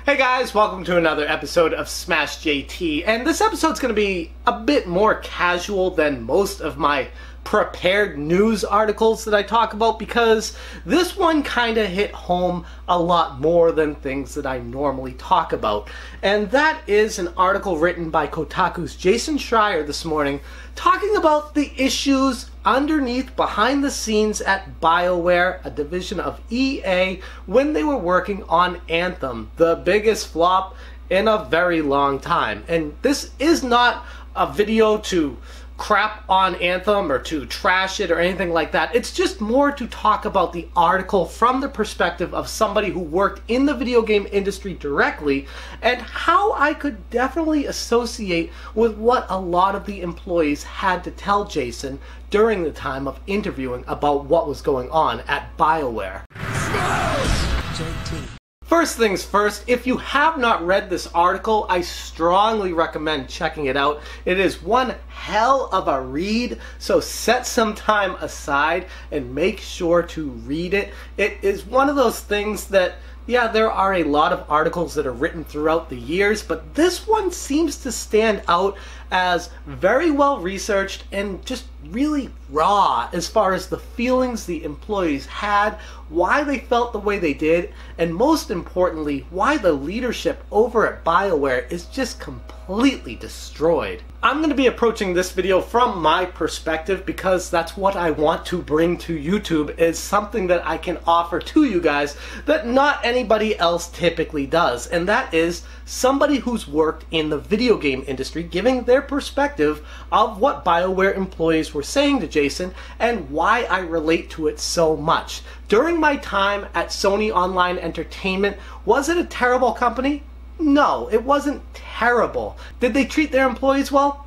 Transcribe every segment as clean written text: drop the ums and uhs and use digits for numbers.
Hey guys, welcome to another episode of Smash JT, and this episode's going to be a bit more casual than most of my prepared news articles that I talk about, because this one kind of hit home a lot more than things that I normally talk about. And that is an article written by Kotaku's Jason Schreier this morning, talking about the issues underneath, behind the scenes at Bioware, a division of EA, when they were working on Anthem, the biggest flop in a very long time. And this is not a video to crap on Anthem or to trash it or anything like that. It's just more to talk about the article from the perspective of somebody who worked in the video game industry directly, and how I could definitely associate with what a lot of the employees had to tell Jason during the time of interviewing about what was going on at Bioware. JT. First things first, if you have not read this article, I strongly recommend checking it out. It is one hell of a read, so set some time aside and make sure to read it. It is one of those things that, yeah, there are a lot of articles that are written throughout the years, but this one seems to stand out as very well researched and just really raw as far as the feelings the employees had, why they felt the way they did, and most importantly, why the leadership over at Bioware is just completely destroyed. I'm going to be approaching this video from my perspective because that's what I want to bring to YouTube, is something that I can offer to you guys that not anybody else typically does, and that is somebody who's worked in the video game industry giving their perspective of what Bioware employees were saying to Jason and why I relate to it so much. During my time at Sony Online Entertainment, was it a terrible company? No, it wasn't terrible. Did they treat their employees well?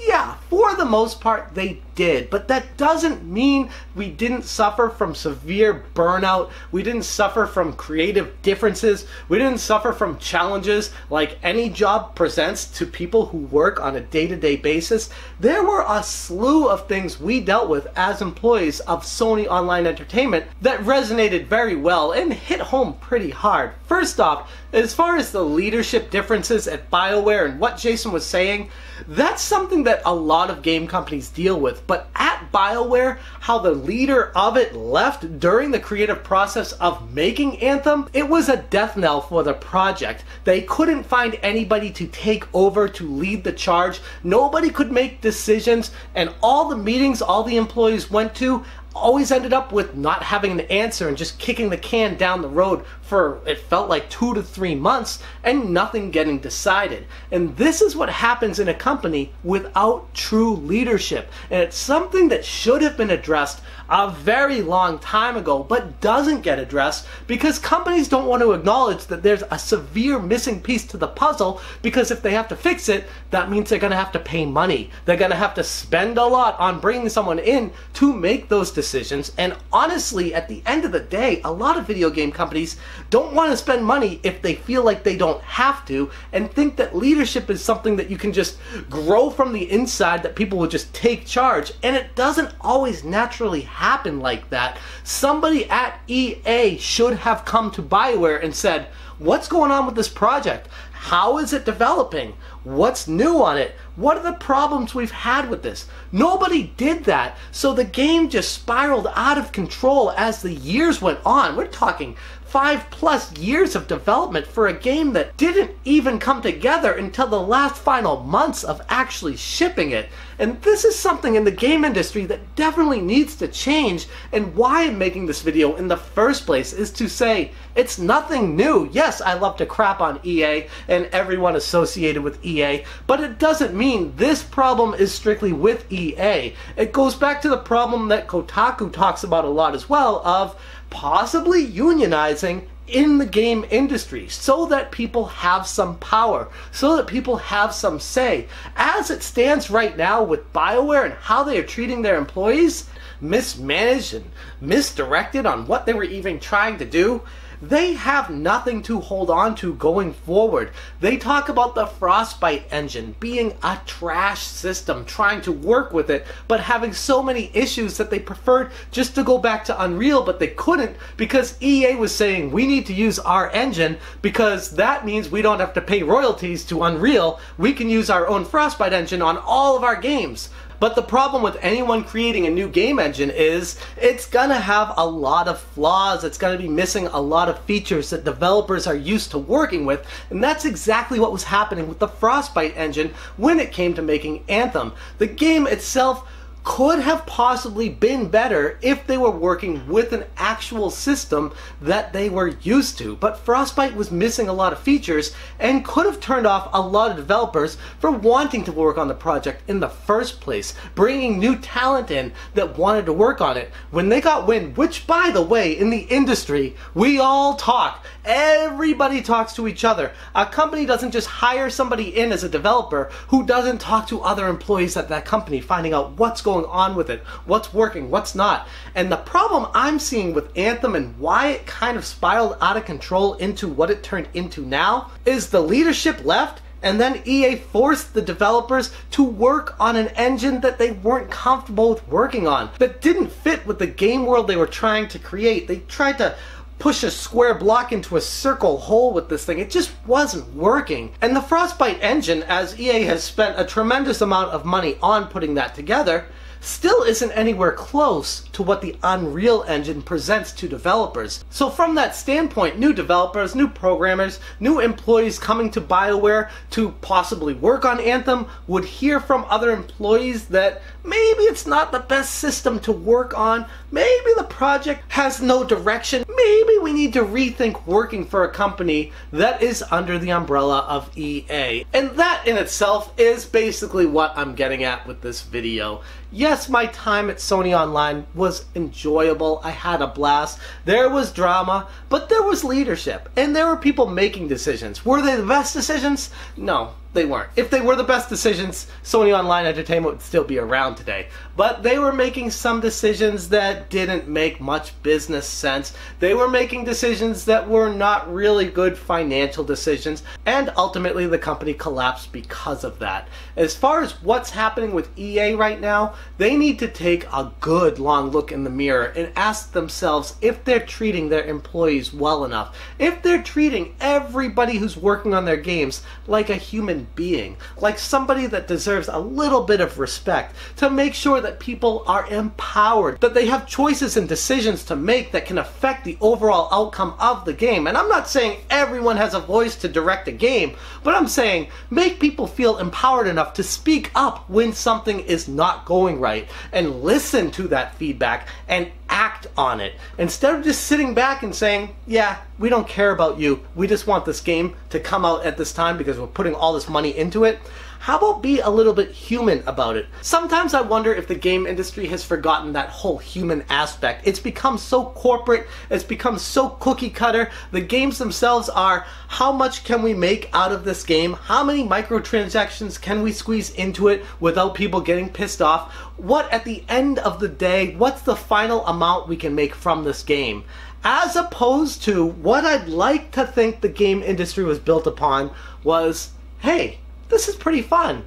Yeah, for the most part they did, but that doesn't mean we didn't suffer from severe burnout, we didn't suffer from creative differences, we didn't suffer from challenges like any job presents to people who work on a day-to-day basis. There were a slew of things we dealt with as employees of Sony Online Entertainment that resonated very well and hit home pretty hard. First off, as far as the leadership differences at Bioware and what Jason was saying, that's something that a lot of game companies deal with. But at Bioware, how the leader of it left during the creative process of making Anthem, it was a death knell for the project. They couldn't find anybody to take over to lead the charge. Nobody could make decisions, and all the meetings all the employees went to always ended up with not having an answer and just kicking the can down the road for, it felt like, 2 to 3 months and nothing getting decided. And this is what happens in a company without true leadership. And it's something that should have been addressed a very long time ago, but doesn't get addressed because companies don't want to acknowledge that there's a severe missing piece to the puzzle, because if they have to fix it, that means they're going to have to pay money. They're going to have to spend a lot on bringing someone in to make those decisions. And honestly, at the end of the day, a lot of video game companies don't want to spend money if they feel like they don't have to, and think that leadership is something that you can just grow from the inside, that people will just take charge. And it doesn't always naturally happen like that. Somebody at EA should have come to Bioware and said, what's going on with this project? How is it developing? What's new on it? What are the problems we've had with this? Nobody did that, so the game just spiraled out of control as the years went on. We're talking 5+ years of development for a game that didn't even come together until the last final months of actually shipping it. And this is something in the game industry that definitely needs to change, and why I'm making this video in the first place is to say it's nothing new. Yes, I love to crap on EA and everyone associated with EA, but it doesn't mean this problem is strictly with EA. It goes back to the problem that Kotaku talks about a lot as well, of possibly unionizing in the game industry so that people have some power, so that people have some say. As it stands right now with Bioware and how they are treating their employees, mismanaged and misdirected on what they were even trying to do, they have nothing to hold on to going forward. They talk about the Frostbite engine being a trash system, trying to work with it, but having so many issues that they preferred just to go back to Unreal, but they couldn't because EA was saying we need to use our engine because that means we don't have to pay royalties to Unreal. We can use our own Frostbite engine on all of our games. But the problem with anyone creating a new game engine is it's gonna have a lot of flaws. It's gonna be missing a lot of features that developers are used to working with, and that's exactly what was happening with the Frostbite engine when it came to making Anthem. The game itself could have possibly been better if they were working with an actual system that they were used to. But Frostbite was missing a lot of features and could have turned off a lot of developers for wanting to work on the project in the first place, bringing new talent in that wanted to work on it. When they got wind, which by the way, in the industry, we all talk. Everybody talks to each other. A company doesn't just hire somebody in as a developer who doesn't talk to other employees at that company, finding out what's going on with it, what's working, what's not. And the problem I'm seeing with Anthem and why it kind of spiraled out of control into what it turned into now is the leadership left, and then EA forced the developers to work on an engine that they weren't comfortable with working on, that didn't fit with the game world they were trying to create. They tried to push a square block into a circle hole with this thing. It just wasn't working. And the Frostbite engine, as EA has spent a tremendous amount of money on putting that together, still isn't anywhere close to what the Unreal Engine presents to developers. So from that standpoint, new developers, new programmers, new employees coming to Bioware to possibly work on Anthem would hear from other employees that maybe it's not the best system to work on, maybe the project has no direction, maybe we need to rethink working for a company that is under the umbrella of EA. And that in itself is basically what I'm getting at with this video. Yes, my time at Sony Online was enjoyable. I had a blast. There was drama, but there was leadership, and there were people making decisions. Were they the best decisions? No, they weren't. If they were the best decisions, Sony Online Entertainment would still be around today. But they were making some decisions that didn't make much business sense. They were making decisions that were not really good financial decisions, and ultimately the company collapsed because of that. As far as what's happening with EA right now, they need to take a good long look in the mirror and ask themselves if they're treating their employees well enough, if they're treating everybody who's working on their games like a human being, like somebody that deserves a little bit of respect, to make sure that people are empowered, that they have choices and decisions to make that can affect the overall outcome of the game. And I'm not saying everyone has a voice to direct a game, but I'm saying make people feel empowered enough to speak up when something is not going right, and listen to that feedback and act on it, instead of just sitting back and saying, yeah, we don't care about you, we just want this game to come out at this time because we're putting all this money into it. How about be a little bit human about it? Sometimes I wonder if the game industry has forgotten that whole human aspect. It's become so corporate, it's become so cookie cutter. The games themselves are, how much can we make out of this game? How many microtransactions can we squeeze into it without people getting pissed off? What, at the end of the day, what's the final amount we can make from this game? As opposed to what I'd like to think the game industry was built upon was, hey, this is pretty fun.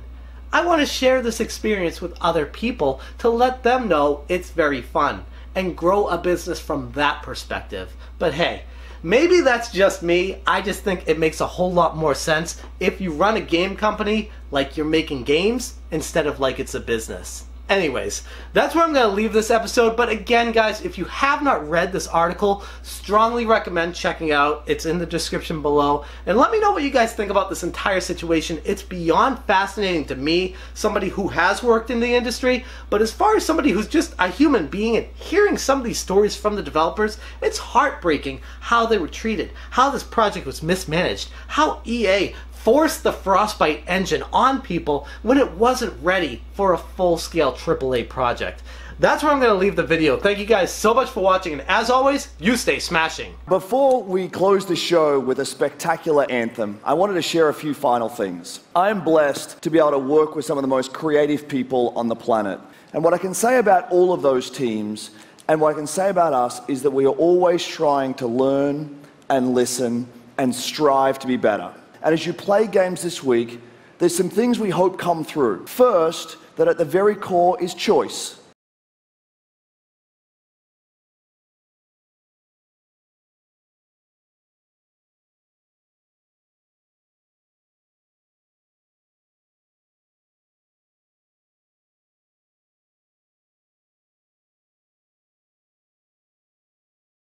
I want to share this experience with other people to let them know it's very fun and grow a business from that perspective. But hey, maybe that's just me. I just think it makes a whole lot more sense if you run a game company like you're making games instead of like it's a business. Anyways, that's where I'm going to leave this episode. But again, guys, if you have not read this article, strongly recommend checking it out. It's in the description below. And let me know what you guys think about this entire situation. It's beyond fascinating to me, somebody who has worked in the industry. But as far as somebody who's just a human being and hearing some of these stories from the developers, it's heartbreaking how they were treated, how this project was mismanaged, how EA forced the Frostbite engine on people when it wasn't ready for a full-scale AAA project. That's where I'm going to leave the video. Thank you guys so much for watching, and as always, you stay smashing. Before we close the show with a spectacular Anthem, I wanted to share a few final things. I'm blessed to be able to work with some of the most creative people on the planet. And what I can say about all of those teams, and what I can say about us, is that we are always trying to learn and listen and strive to be better. And as you play games this week, there's some things we hope come through. First, that at the very core is choice.